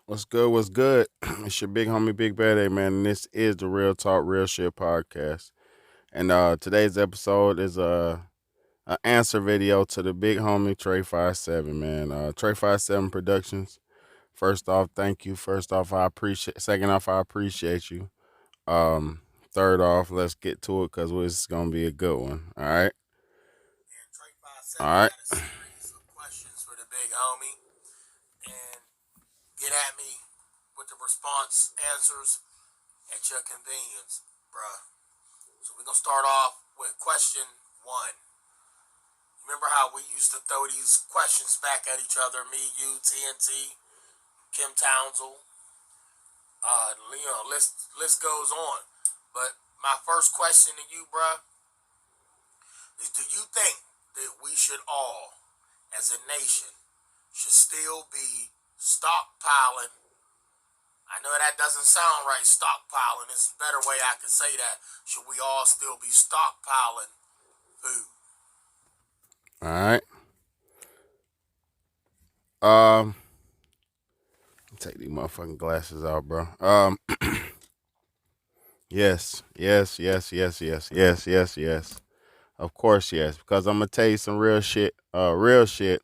What's good? What's good? It's your big homie, Big Bad A, man. And this is the Real Talk, Real Shit podcast. And today's episode is a answer video to the big homie Trey 57, man. Trey 57 Productions. First off, thank you. First off, I appreciate. Second off, I appreciate you. Third off, let's get to it because it's gonna be a good one. All right. And Trey Five All Seven right. got a series of questions for the big homie, and get at me with the response answers at your convenience, bruh. So we're gonna start off with question one. Remember how we used to throw these questions back at each other? Me, you, TNT, Kim Townsend. List goes on. But my first question to you, bruh, is: do you think that we should all, as a nation, should still be stockpiling? I know that doesn't sound right, stockpiling. There's a better way I could say that. Should we all still be stockpiling food? All right. Um, take these motherfucking glasses out, bro. Yes, yes, yes, yes, yes, yes, yes, yes. Of course, yes. Because I'm gonna tell you some real shit. Real shit.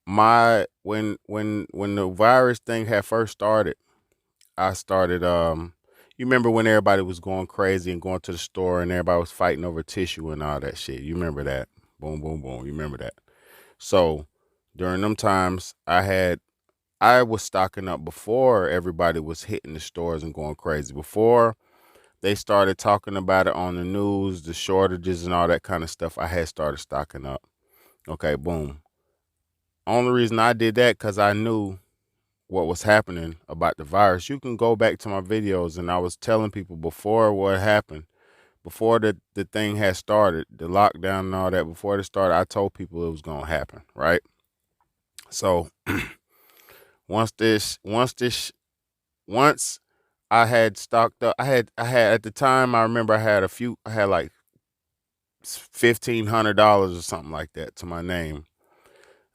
When the virus thing had first started, I started. You remember when everybody was going crazy and going to the store and everybody was fighting over tissue and all that shit. You remember that? Boom, boom, boom. You remember that? So during them times, I was stocking up before everybody was hitting the stores and going crazy. Before they started talking about it on the news, the shortages and all that kind of stuff, I had started stocking up. Okay, boom. Only reason I did that because I knew what was happening about the virus. You can go back to my videos, and I was telling people before what happened, before the thing had started, the lockdown and all that, before it started, I told people it was going to happen, right? So once I had stocked up, I had at the time, I remember I had like $1,500 or something like that to my name,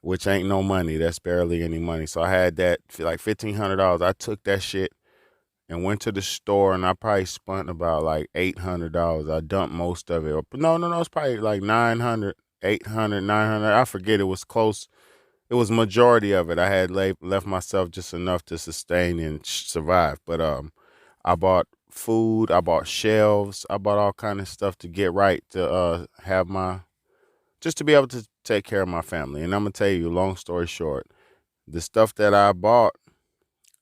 which ain't no money. That's barely any money. So I had that like $1,500. I took that shit and went to the store, and I probably spent about like $800. I dumped most of it. No, it's probably like 900, 800, 900. I forget. It was close. It was majority of it. I had left myself just enough to sustain and survive. But I bought food. I bought shelves. I bought all kind of stuff to get right to have my just to be able to take care of my family. And I'm gonna tell you, long story short, the stuff that I bought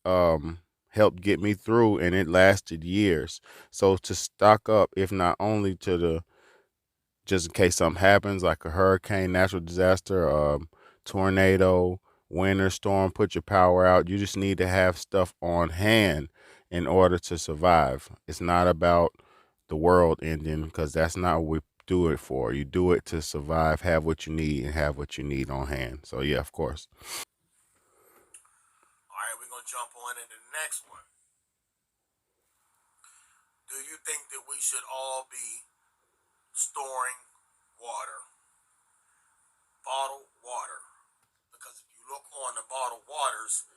um helped get me through, and it lasted years. So to stock up, if not only to the just in case something happens like a hurricane, natural disaster, tornado, winter storm, put your power out, you just need to have stuff on hand in order to survive. It's not about the world ending, because that's not what we do it for. You do it to survive, have what you need, and have what you need on hand. So yeah, of course. All right, we're gonna jump on into the next one. Do you think that we should all be storing water, bottled water? Because if you look on the bottled waters,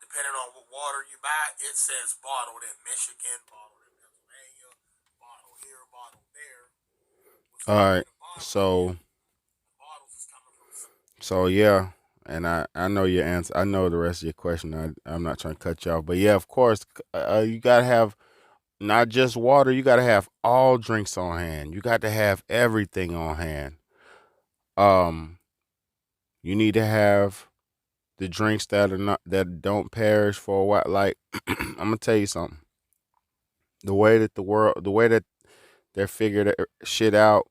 depending on what water you buy, it says bottled in Michigan, bottled in Pennsylvania, bottled here, bottled there. What's All funny right. about it is So the bottles is coming from some. So yeah, and I know your answer. I know the rest of your question. I'm not trying to cut you off, but yeah, of course, you gotta have not just water. You gotta have all drinks on hand. You got to have everything on hand. Um, you need to have the drinks that don't perish for a while. Like I'm gonna tell you something. The way that they're figured shit out,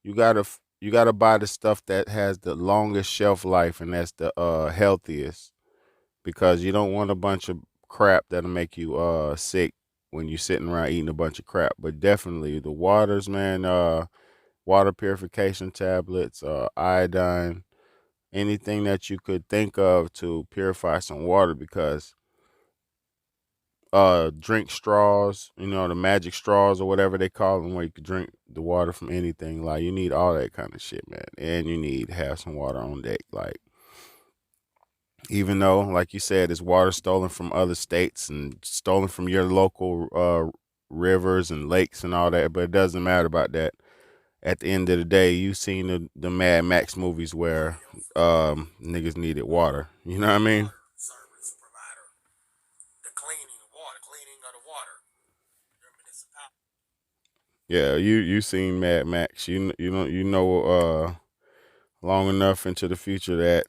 you gotta buy the stuff that has the longest shelf life, and that's the healthiest, because you don't want a bunch of crap that'll make you sick when you're sitting around eating a bunch of crap. But definitely the waters, man, water purification tablets, iodine, anything that you could think of to purify some water, because drink straws, the magic straws or whatever they call them, where you could drink the water from anything. Like, you need all that kind of shit, man. And you need to have some water on deck. Like, Even though, like you said, it's water stolen from other states and stolen from your local rivers and lakes and all that, but it doesn't matter about that. At the end of the day, you seen the Mad Max movies Oh where yeah, niggas needed water. You know what I mean? water service provider, the cleaning of water, cleaning of the water, your municipality. Yeah, you seen Mad Max. You know long enough into the future that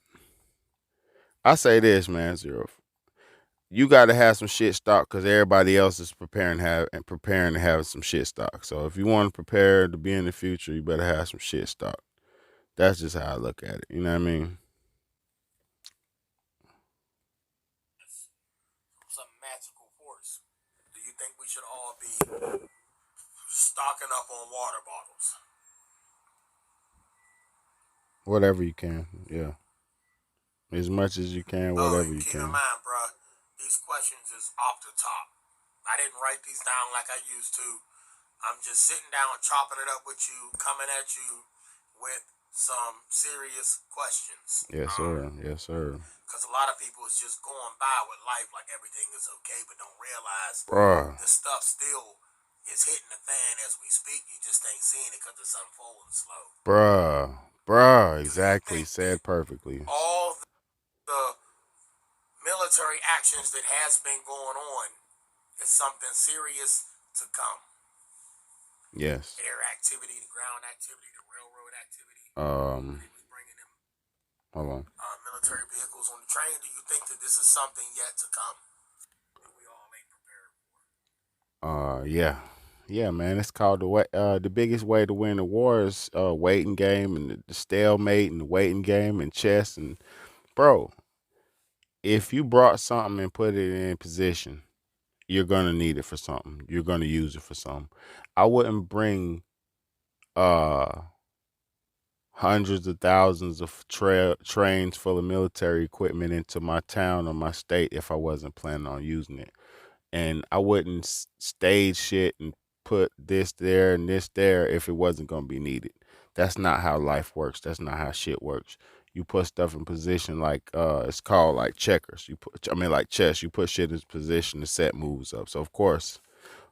I say this, man, Zero. You got to have some shit stock because everybody else is preparing to have some shit stock. So if you want to prepare to be in the future, you better have some shit stock. That's just how I look at it. You know what I mean? Some magical force. Do you think we should all be stocking up on water bottles? Whatever you can. Yeah. As much as you can, Oh, whatever and you keep in can. mind, bro, these questions is off the top. I didn't write these down like I used to. I'm just sitting down chopping it up with you, coming at you with some serious questions. Yes, sir. Yes, sir. Because a lot of people is just going by with life like everything is okay, but don't realize Bruh. the stuff still is hitting the fan as we speak. You just ain't seeing it because it's unfolding slow. Bruh. Bruh. Do you Exactly. think that Said perfectly. all the military actions that has been going on is something serious to come? Yes. Air activity, the ground activity, the railroad activity. Um, They was bringing them hold on. military vehicles on the train. Do you think that this is something yet to come that we all ain't prepared Yeah. Yeah, man. It's called the biggest way to win the war is waiting game and the stalemate and the waiting game and chess and bro, if you brought something and put it in position, you're gonna need it for something. You're gonna use it for something. I wouldn't bring uh hundreds of thousands of trains full of military equipment into my town or my state if I wasn't planning on using it. And I wouldn't stage shit and put this there and this there if it wasn't going to be needed. That's not how life works. That's not how shit works. You put stuff in position like it's called like checkers. Like chess. You put shit in position to set moves up. So of course,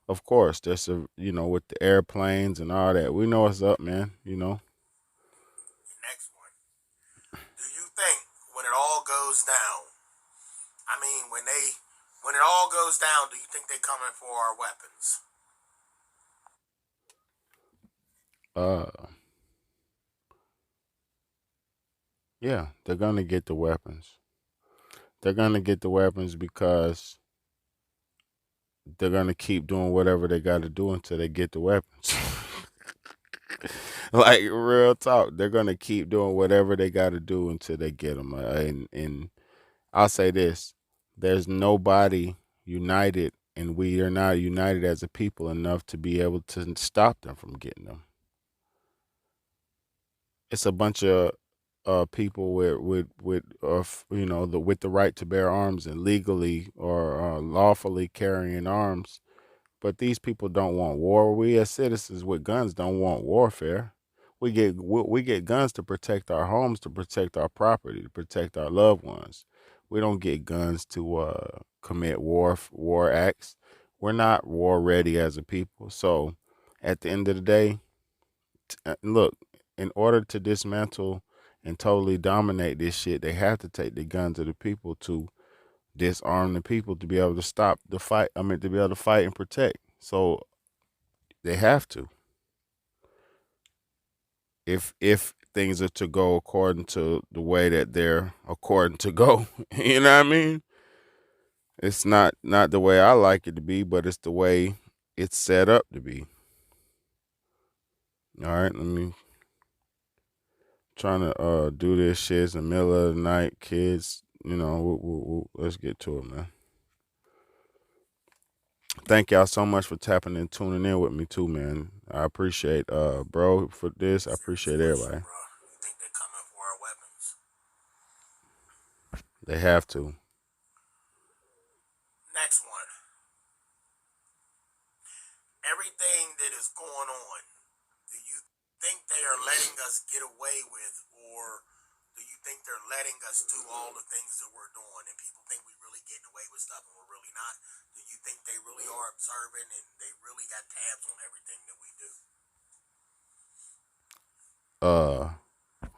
there's with the airplanes and all that. We know what's up, man. for? Next one. Do you think when it all goes down, I mean when it all goes down, do you think they coming for our weapons? Uh, yeah, they're gonna get the weapons. They're gonna get the weapons because they're gonna keep doing whatever they got to do until they get the weapons. Like real talk, they're gonna keep doing whatever they got to do until they get them. And I'll say this: there's nobody united, and we are not united as a people enough to be able to stop them from getting them. It's a bunch of people with the right to bear arms and legally or lawfully carrying arms. But these people don't want war. We as citizens with guns don't want warfare. We get guns to protect our homes, to protect our property, to protect our loved ones. We don't get guns to commit war acts. We're not war ready as a people. So at the end of the day, look, in order to dismantle and totally dominate this shit, they have to take the guns of the people to disarm the people to be able to stop the fight. I mean, to be able to fight and protect. So they have to. If things are to go according to the way that they're according to go, you know what I mean? It's not the way I like it to be, but it's the way it's set up to be. All right, let me trying to do this shit. It's the middle of the night, kids. Let's get to it, man. Thank y'all so much for tapping and tuning in with me too, man. I appreciate bro for this. I Serious appreciate question, everybody. bro. You think they coming for our weapons? They have to. Next one. Everything that is going on, do you think they are letting us get away with, or do you think they're letting us do all the things that we're doing? are observant and they really got tabs on everything that we do.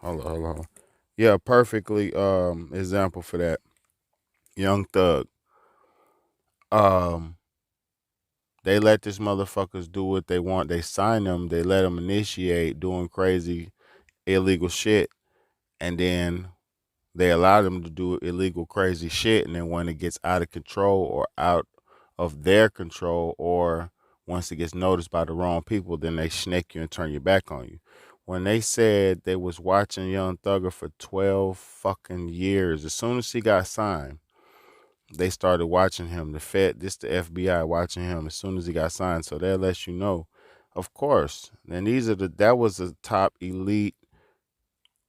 Hold on. Yeah, perfectly example for that. Young Thug. Um, they let this motherfuckers do what they want. They sign them. They let them initiate doing crazy, illegal shit, and then they allow them to do illegal, crazy shit. And then when it gets out of control or out of their control, or once it gets noticed by the wrong people, then they snake you and turn your back on you. When they said they was watching Young Thugger for 12 fucking years, as soon as he got signed, they started watching him. The FBI watching him as soon as he got signed. So that lets you know, of course. And that was a top elite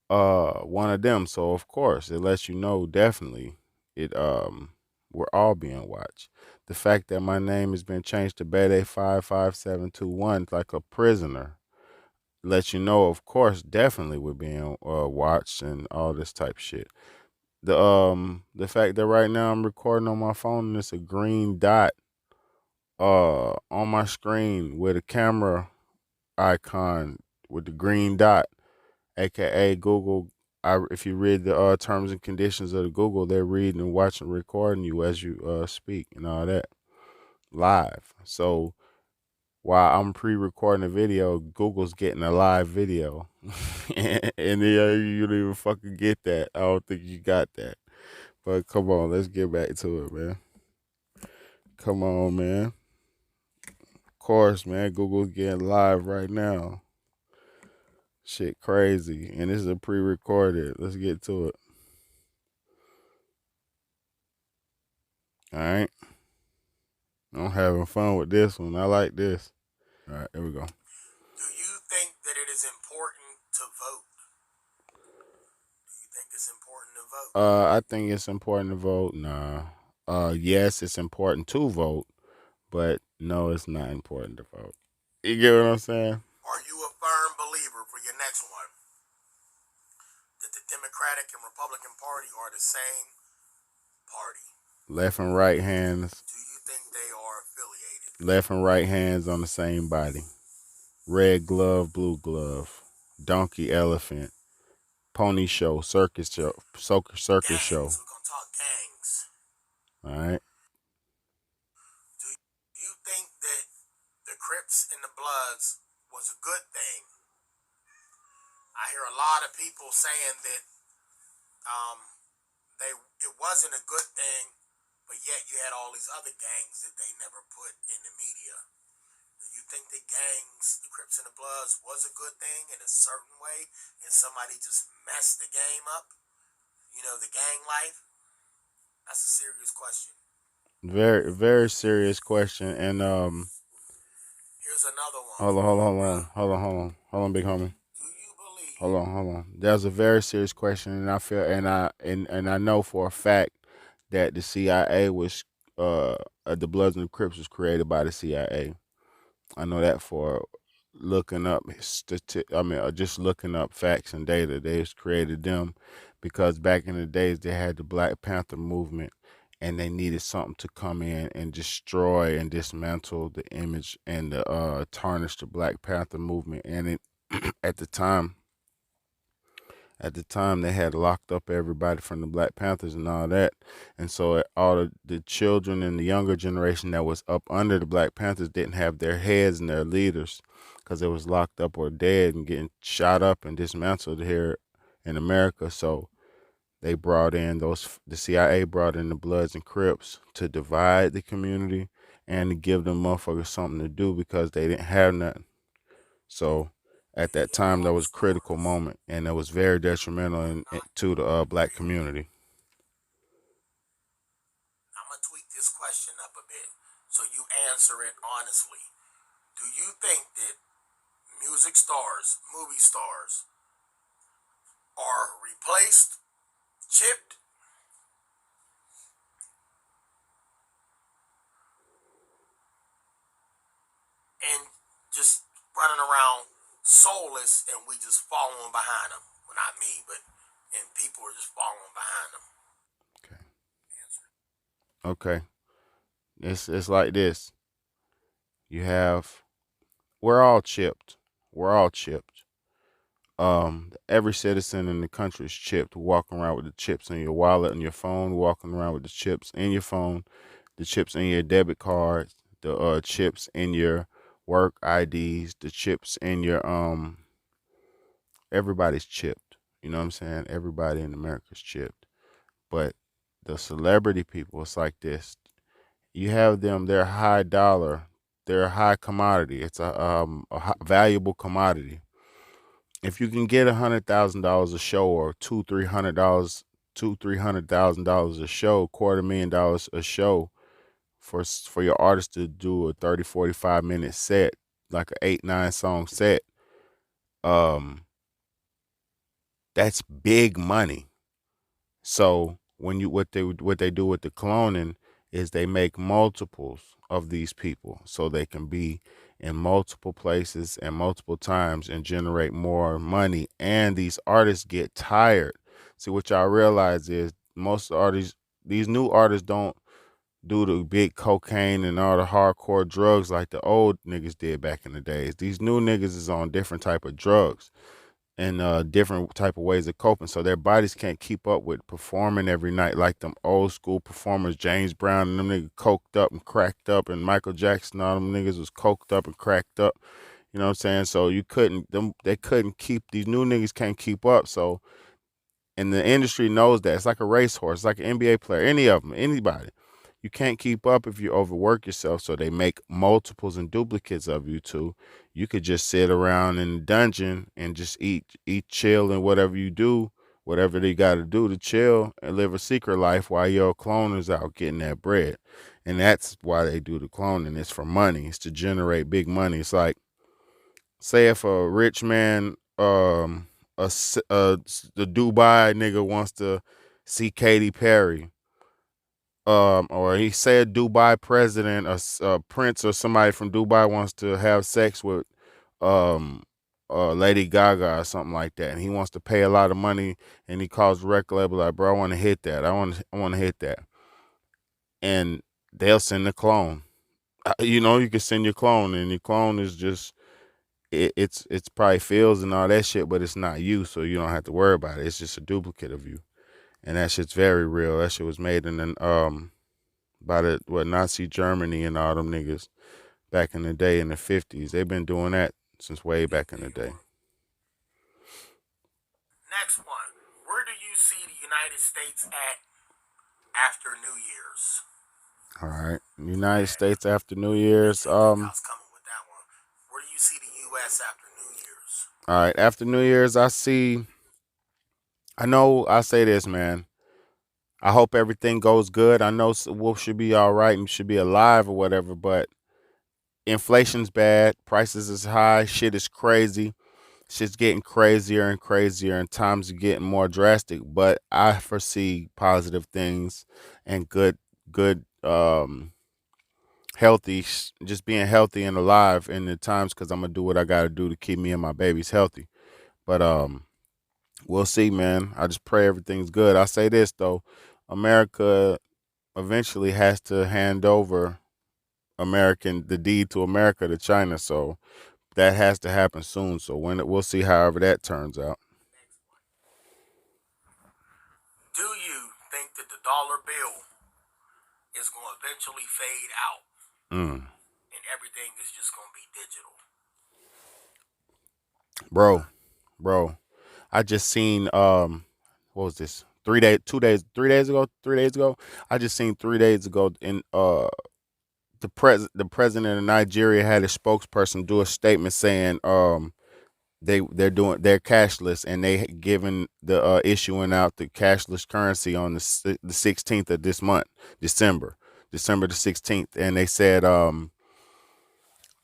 one of them. So of course it lets you know definitely we're all being watched. The fact that my name has been changed to Bede 55721 like a prisoner lets you know, of course, definitely we're being watched and all this type of shit. The fact that right now I'm recording on my phone and it's a green dot on my screen with a camera icon with the green dot, aka Google. If you read the terms and conditions of the Google, they're reading and watching, recording you as you speak and all that live. So while I'm pre-recording a video, Google's getting a live video, and you don't even fucking get that. I don't think you got that. But come on, let's get back to it, man. Come on, man. Of course, man. Google's getting live right now. Shit crazy. And this is a pre-recorded. Let's get to it. All right. I'm having fun with this one. I like this. All right, here we go. Do you think that it is important to vote? Do you think it's important to vote? I think it's important to vote. Nah. Yes, it's important to vote, but no, it's not important to vote. You get what I'm saying? Are you a firm believer, for your next one, that the Democratic and Republican Party are the same party? Left and right hands. Do you think they are affiliated? Left and right hands on the same body. Red glove, blue glove. Donkey, elephant. Pony show, circus show, circus Gangs. show. We're going to talk gangs. All right. Do you think that the Crips and the Bloods was a good thing? I hear a lot of people saying that it wasn't a good thing, but yet you had all these other gangs that they never put in the media. Do you think the gangs, the Crips and the Bloods, was a good thing in a certain way, and somebody just messed the game up? You know, the gang life? That's a serious question. Very, very serious question. And here's another one. Hold on, big homie. Do you believe? Hold on. That's a very serious question, and I feel, and I know for a fact that the CIA was, the Bloods and the Crips was created by the CIA. I know that for looking up just looking up facts and data. They just created them because back in the days they had the Black Panther movement, and they needed something to come in and destroy and dismantle the image and tarnish the Black Panther movement. And it at the time they had locked up everybody from the Black Panthers and all that, and so all of the children and the younger generation that was up under the Black Panthers didn't have their heads and their leaders because they was locked up or dead and getting shot up and dismantled here in America. So they brought in the CIA brought in the Bloods and Crips to divide the community and to give them motherfuckers something to do because they didn't have nothing. So at that time, that was a critical moment, and it was very detrimental to the Black community. I'm going to tweak this question up a bit so you answer it honestly. Do you think that music stars, movie stars, are replaced, chipped, and just running around soulless, and we just following behind them? Well, not me, but and people are just following behind them. Okay. It's like this. You have, we're all chipped. We're all chipped. Every citizen in the country is chipped. Walking around with the chips in your wallet and your phone. Walking around with the chips in your phone, the chips in your debit cards, the chips in your work IDs, the chips in your Everybody's chipped. You know what I'm saying? Everybody in America's chipped. But the celebrity people, it's like this. You have them, they're high dollar, they're a high commodity. It's a valuable commodity. If you can get $100,000 a show, or $200,000, $300,000 a show, $250,000 a show, for your artist to do a 30, 45 minute set, like a 8, 9 song set, um, that's big money. So when you what they do with the cloning is they make multiples of these people so they can be in multiple places and multiple times and generate more money. And these artists get tired. See, what y'all realize is most artists, these new artists, don't do the big cocaine and all the hardcore drugs like the old niggas did back in the days. These new niggas is on different type of drugs and different type of ways of coping, so their bodies can't keep up with performing every night like them old school performers. James Brown and them niggas coked up and cracked up, and Michael Jackson, all them niggas was coked up and cracked up. You know what I'm saying? So they couldn't keep, these new niggas can't keep up. So, and the industry knows that. It's like a racehorse, it's like an NBA player, any of them, anybody. You can't keep up if you overwork yourself, so they make multiples and duplicates of you too. You could just sit around in the dungeon and just eat, chill, and whatever you do, whatever they got to do to chill and live a secret life while your clone is out getting that bread. And that's why they do the cloning. It's for money. It's to generate big money. It's like, say if a rich man, the Dubai nigga wants to see Katy Perry, or he said Dubai president, a prince or somebody from Dubai wants to have sex with um Lady Gaga or something like that, and he wants to pay a lot of money, and he calls the record label like, bro, I want to hit that, I want to hit that, and they'll send the clone. You can send your clone, and your clone is just it's probably feels and all that shit, but it's not you, so you don't have to worry about it. It's just a duplicate of you, and that shit's very real. That shit was made in an by the Nazi Germany and all them niggas back in the day in the 50s. They've been doing that since way back in the day. Next one. Where do you see the United States at after New Year's? All right, United States after New Year's. I was coming with that one. Where do you see the U.S. after New Year's? All right, after New Year's, I know I say this, man. I hope everything goes good. I know Wolf should be all right and should be alive or whatever, but inflation's bad. Prices is high. Shit is crazy. Shit's getting crazier and crazier, and times are getting more drastic. But I foresee positive things and good, healthy, just being healthy and alive in the times, because I'm gonna do what I gotta do to keep me and my babies healthy. But we'll see, man. I just pray everything's good. I say this though, America eventually has to hand over the deed to America to China. So that has to happen soon. So we'll see however that turns out. Do you think that the dollar bill is going to eventually fade out Mm. and everything is just going to be digital? Bro, I just seen what was this? 3 days, 2 days, 3 days ago, 3 days ago. I just seen 3 days ago in the president of Nigeria had a spokesperson do a statement saying they're cashless, and they given the issuing out the cashless currency on the 16th of this month, December the 16th, and they said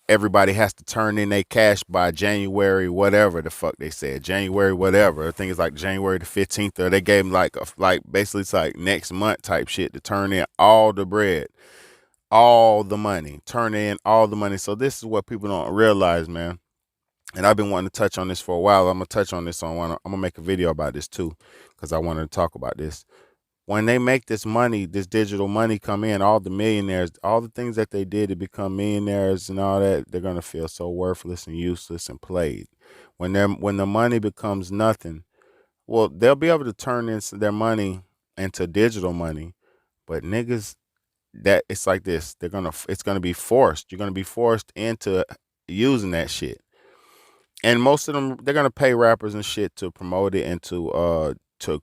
everybody has to turn in their cash by January whatever the fuck they said, January whatever. I think it's like January the 15th, or they gave them like basically it's like next month type shit to turn in all the bread, all the money, turn in all the money. So this is what people don't realize, man. And I've been wanting to touch on this for a while. I'm gonna touch on this on one. I'm gonna make a video about this too, because I wanted to talk about this. when they make this money, this digital money come in, all the millionaires, all the things that they did to become millionaires and all that, they're gonna feel so worthless and useless and played. When the money becomes nothing, well, they'll be able to turn their money into digital money, but niggas, that it's like this, it's gonna be forced. You're gonna be forced into using that shit, and most of them, they're gonna pay rappers and shit to promote it and to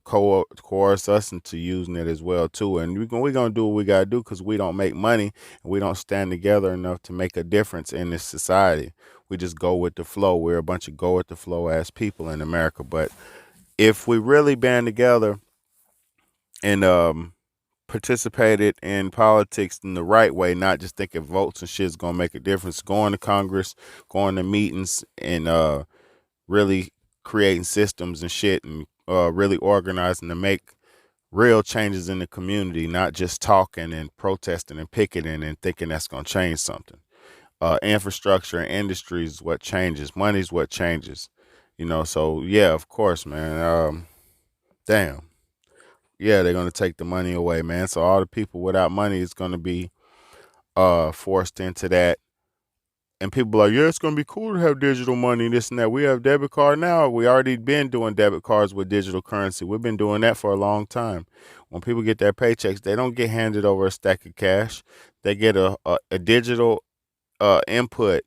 coerce us into using it as well too. And we're gonna do what we gotta do because we don't make money and we don't stand together enough to make a difference in this society. We just go with the flow. We're a bunch of go with the flow ass people in America. But if we really band together and participated in politics in the right way, not just thinking votes and shit is gonna make a difference, going to Congress, going to meetings, and really creating systems and shit, and really organizing to make real changes in the community, not just talking and protesting and picketing and thinking that's going to change something. Infrastructure and industry is what changes. Money's what changes. So yeah, of course, man. Damn. Yeah, they're going to take the money away, man. So all the people without money is going to be forced into that. And people are like, yeah, it's gonna be cool to have digital money, this and that. We have debit card now. We already been doing debit cards with digital currency. We've been doing that for a long time. When people get their paychecks, they don't get handed over a stack of cash. They get a digital input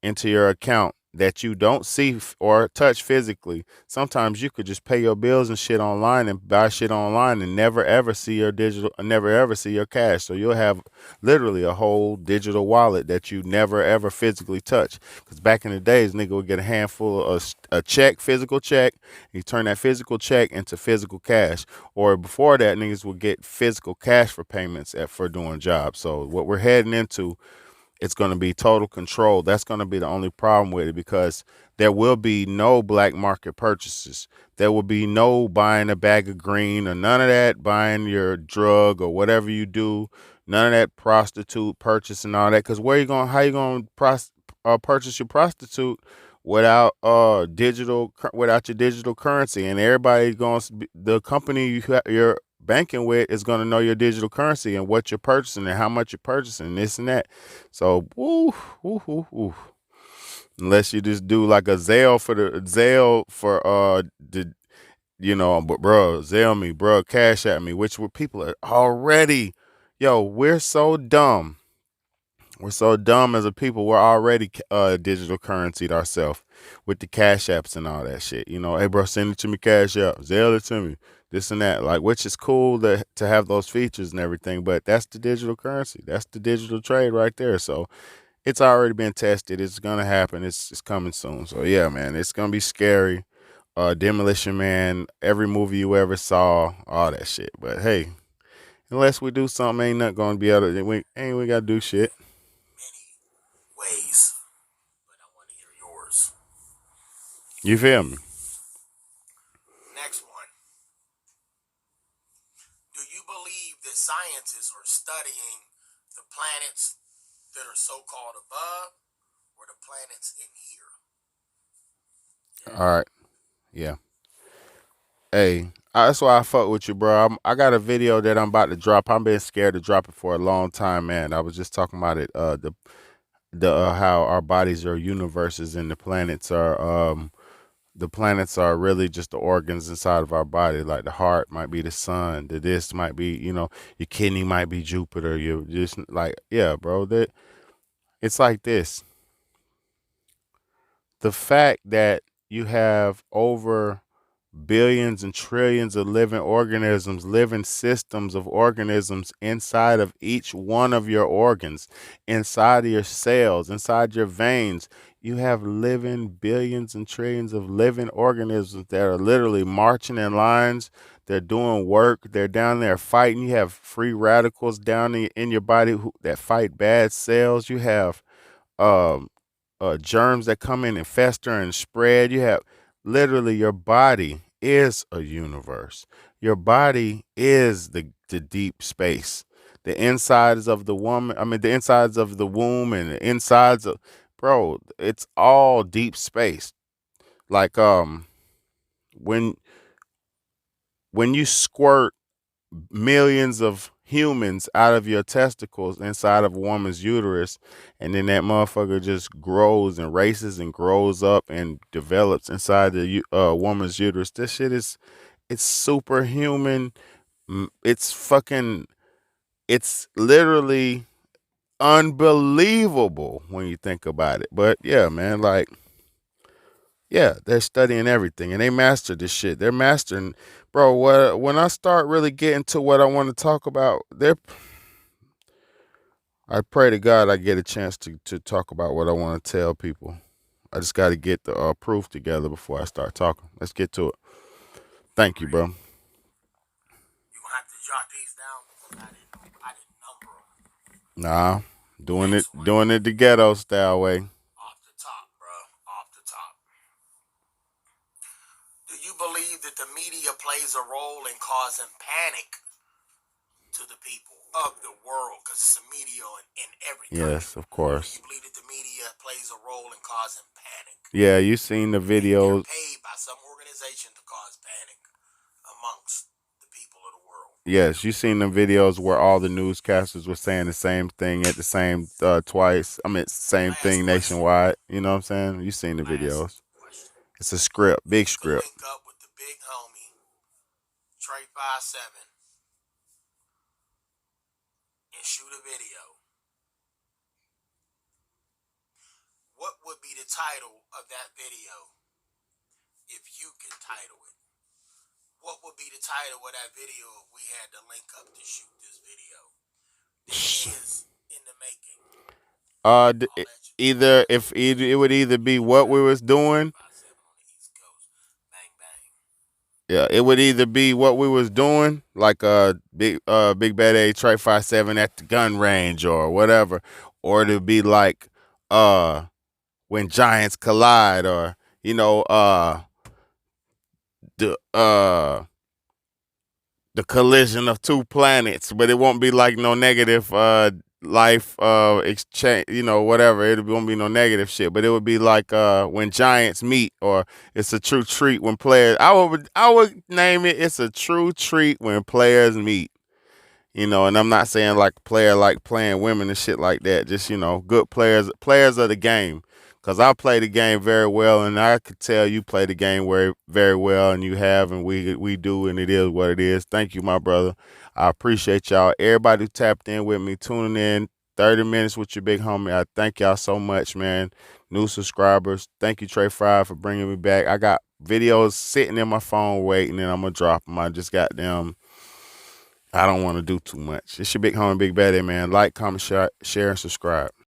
into your account that you don't see or touch physically. Sometimes you could just pay your bills and shit online and buy shit online and never ever see your never ever see your cash. So you'll have literally a whole digital wallet that you never ever physically touch. Because back in the days, nigga would get a handful of a check, physical check. You turn that physical check into physical cash. Or before that, niggas would get physical cash for payments for doing jobs. So what we're heading into, it's going to be total control. That's going to be the only problem with it, because there will be no black market purchases. There will be no buying a bag of green or none of that, buying your drug or whatever you do, none of that prostitute purchase and all that. Because how you going to purchase your prostitute without without your digital currency? And everybody the company you're banking with is going to know your digital currency and what you're purchasing and how much you're purchasing, this and that. So, unless you just do like a Zelle for but bro, Zelle me, bro, cash at me, which were people are already, we're so dumb. We're so dumb as a people. We're already digital currencyed ourselves with the cash apps and all that shit. Hey bro, send it to me, cash app, Zelle it to me, this and that. Like, which is cool to have those features and everything, but that's the digital currency. That's the digital trade right there. So it's already been tested. It's gonna happen. It's coming soon. So yeah, man, it's gonna be scary. Demolition Man, every movie you ever saw, all that shit. But hey, unless we do something, ain't nothing gonna be able to. We gotta do shit. Many ways, but I want to hear yours. You feel me? Next one. Do you believe that scientists are studying the planets that are so-called above, or the planets in here? All right. Yeah. Hey, that's why I fuck with you, bro. I got a video that I'm about to drop. I've been scared to drop it for a long time, man. I was just talking about it. The how our bodies are universes and the planets are really just the organs inside of our body. Like the heart might be the sun. The this might be, your kidney might be Jupiter. You just like, yeah, bro. That it's like this. The fact that you have over billions and trillions of living organisms, living systems of organisms inside of each one of your organs, inside of your cells, inside your veins. You have living billions and trillions of living organisms that are literally marching in lines. They're doing work. They're down there fighting. You have free radicals down in your body that fight bad cells. You have um, germs that come in and fester and spread. You have literally, your body is a universe. Your body is the deep space. The insides of the insides of the womb and the insides of, bro, it's all deep space. Like when when you squirt millions of humans out of your testicles inside of a woman's uterus, and then that motherfucker just grows and races and grows up and develops inside the woman's uterus. This shit is it's superhuman. It's fucking. It's literally unbelievable when you think about it. But yeah, man, like yeah, they're studying everything and they mastered this shit. They're mastering, bro. What when I start really getting to what I want to talk about, I pray to God I get a chance to talk about what I want to tell people. I just got to get the proof together before I start talking. Let's get to it. Thank you, bro. You gonna have to jot these down because I didn't number them. Nah, Next one, doing it the ghetto style way. off the top, bro. Off the top. Do you believe that the media plays a role in causing panic to the people of the world? Because it's a media in every country. Yes, of course. Do you believe that the media plays a role in causing panic? Yeah, you seen the videos. They're paid by some organization to cause panic amongst the people of the world. Yes, you seen the videos where all the newscasters were saying the same thing at the same twice. I mean, same Last thing question. nationwide. You know what I'm saying? You seen the videos. Question. It's a script, big To script. link up with the big homie, Trey 57, and shoot a video. What would be the title of that video if you could title it? What would be the title of that video if we had to link up to shoot this video? This is in the making. It would either be what we was doing. 57 on the East Coast. Bang, bang. Yeah, it would either be what we was doing, like big bad A Trey 57 at the gun range or whatever, or it'd be like when giants collide, or you know the collision of two planets, but it won't be like no negative life exchange, you know, whatever. It won't be no negative shit, but it would be like when giants meet, or it's a true treat when players. I would name it. It's a true treat when players meet. You know, and I'm not saying like player like playing women and shit like that. Just, you know, good players of the game. Cause I play the game very well, and I could tell you play the game very well, and you have, and we do, and it is what it is. Thank you, my brother. I appreciate y'all. Everybody who tapped in with me, tuning in 30 minutes with your big homie. I thank y'all so much, man. New subscribers. Thank you, Trey Fry, for bringing me back. I got videos sitting in my phone waiting, and I'm gonna drop them. I just got them. I don't want to do too much. It's your big homie, Big Baddie, man. Like, comment, share, and subscribe.